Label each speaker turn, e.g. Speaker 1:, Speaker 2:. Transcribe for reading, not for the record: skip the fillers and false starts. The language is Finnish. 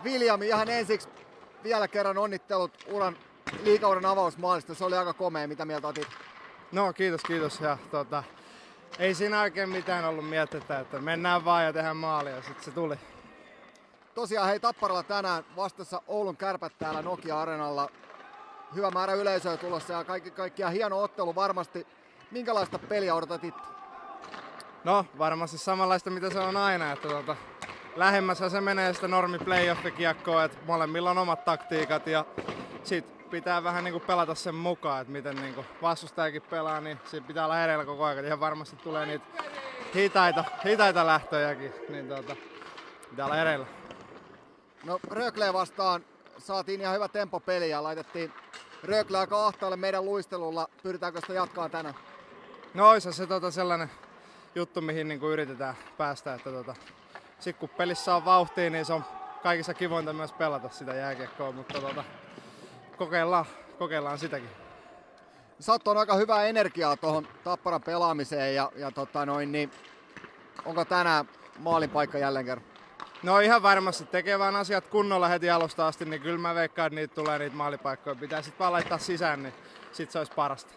Speaker 1: William, ihan ensiksi vielä kerran onnittelut liigauran avausmaalista. Se oli aika komea. Mitä mieltä otit?
Speaker 2: No kiitos. Ja, ei siinä oikein mitään ollut miettetä, että mennään vaan ja tehdään maalia ja sitten se tuli.
Speaker 1: Tosiaan hei, Tapparalla tänään vastassa Oulun Kärpät täällä Nokia-areenalla. Hyvä määrä yleisöä tulossa ja kaikkiaan hieno ottelu varmasti. Minkälaista peliä odotat itse?
Speaker 2: No varmasti samanlaista mitä se on aina, että lähemmässä se menee sitä normi playoff-kiekkoa, että molemmilla on omat taktiikat ja sit pitää vähän niinku pelata sen mukaan, että miten niinku vastustajakin pelaa, niin siinä pitää olla hereillä koko ajan. Ihan varmasti tulee niitä hitaita lähtöjäkin, niin pitää olla hereillä.
Speaker 1: No Rögleä vastaan saatiin ihan hyvä tempo peli ja laitettiin Rögle aika ahtaalle meidän luistelulla. Pyritäänkö sitä jatkaa tänään?
Speaker 2: No oisa se sellainen juttu, mihin niinku yritetään päästä, että sit kun pelissä on vauhtia, niin se on kaikissa kivointa myös pelata sitä jääkiekkoa, mutta kokeillaan sitäkin.
Speaker 1: Sä oot aika hyvää energiaa tuohon Tapparan pelaamiseen ja niin, onko tänään maalin paikka jälleen kerran?
Speaker 2: No ihan varmasti, tekee vaan asiat kunnolla heti alusta asti, niin kyllä mä veikkaan, että niitä tulee niitä maalipaikkoja. Pitää sit vaan laittaa sisään, niin sit se olisi parasta.